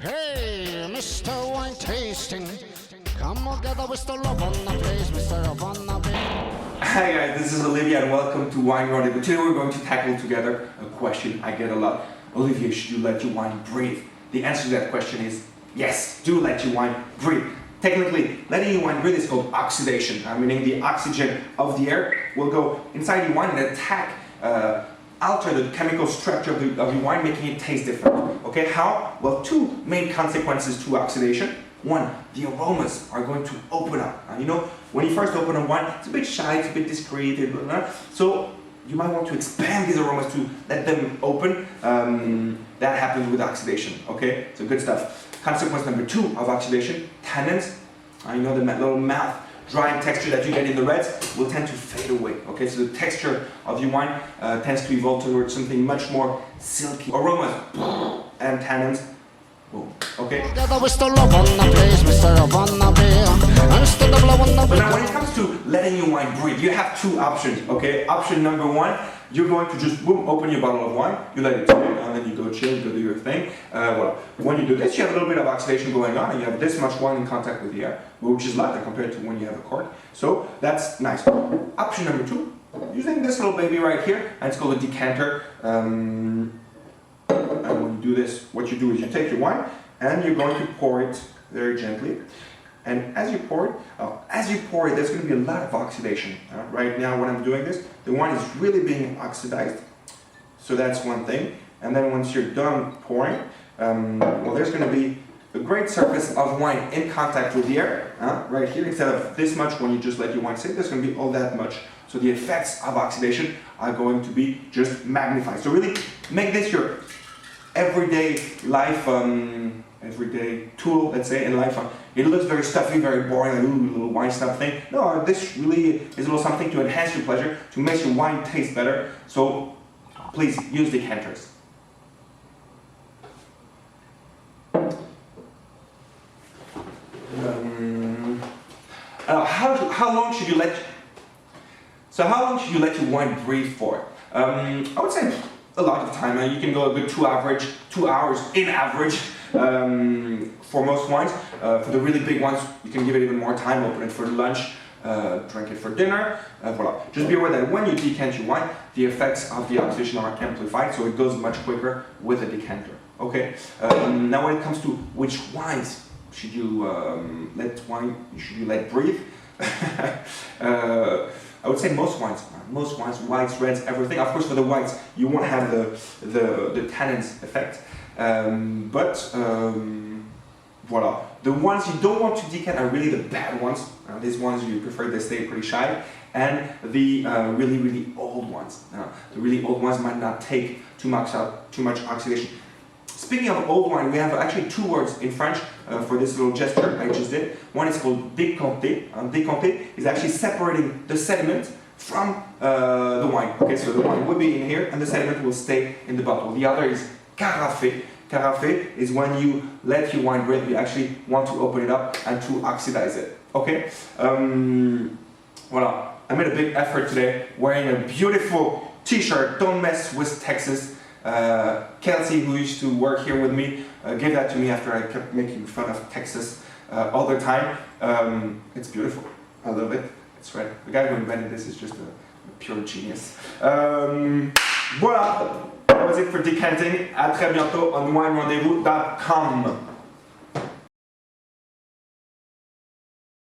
Hey, Mr. Wine Tasting, come together with the love on the place, Mr. Love on the place. Hi guys, this is Olivier and welcome to Wine Rendez-Vous. Today we're going to tackle together a question I get a lot. Olivier, should you let your wine breathe? The answer to that question is yes, do let your wine breathe. Technically, letting your wine breathe is called oxidation, meaning the oxygen of the air will go inside your wine and attack, alter the chemical structure of your wine, making it taste different. Okay, how? Well, two main consequences to oxidation. One, the aromas are going to open up. You know, when you first open a wine, it's a bit shy, it's a bit discreet, blah, blah, blah. So you might want to expand these aromas to let them open. That happens with oxidation, okay? So good stuff. Consequence number two of oxidation, tannins. You know, the little mouth drying texture that you get in the reds will tend to fade away, okay? So the texture of your wine tends to evolve towards something much more silky. Aromas and tannins. Okay. But now when it comes to letting your wine breathe, you have two options, okay? Option number one, you're going to just boom, open your bottle of wine, you let it sit, and then you go chill, you go do your thing. Well, when you do this, you have a little bit of oxidation going on, and you have this much wine in contact with the air, which is lighter compared to when you have a cork. So that's nice. Option number two, using this little baby right here, and it's called a decanter. And when you do this, what you do is you take your wine and you're going to pour it very gently. And as you pour it, there's going to be a lot of oxidation. Right now, when I'm doing this, the wine is really being oxidized. So that's one thing. And then once you're done pouring, well, there's going to be a great surface of wine in contact with the air, right here. Instead of this much when you just let your wine sit, there's going to be all that much. So the effects of oxidation are going to be just magnified. So really make this your everyday life, everyday tool, let's say, in life. It looks very stuffy, very boring, like, ooh, little wine stuff thing. No, this really is a little something to enhance your pleasure, to make your wine taste better. So please use decanters. How long should you let? So how long should you let your wine breathe for? I would say a lot of time. You can go a good 2 hours in average for most wines. For the really big ones, you can give it even more time. Open it for lunch, drink it for dinner. Voila. Just be aware that when you decant your wine, the effects of the oxidation are amplified, so it goes much quicker with a decanter. Okay. Now, when it comes to which wines should you let breathe? I would say most wines, whites, reds, everything. Of course, for the whites, you won't have the tannins effect. Voila. The ones you don't want to decant are really the bad ones. These ones you prefer they stay pretty shy. And the really, really old ones. The really old ones might not take too much oxidation. Speaking of old wine, we have actually two words in French for this little gesture I just did. One is called décanter. Décanter is actually separating the sediment from the wine. Okay, so the wine will be in here and the sediment will stay in the bottle. The other is carafer. Carafer is when you let your wine breathe, you actually want to open it up and to oxidize it. Okay? Voila. I made a big effort today wearing a beautiful t-shirt, Don't Mess with Texas. Kelsey, who used to work here with me, gave that to me after I kept making fun of Texas all the time. It's beautiful. I love it. It's red. The guy who invented this is just a pure genius. Voilà. That was it for decanting. À très bientôt on winerendezvous.com.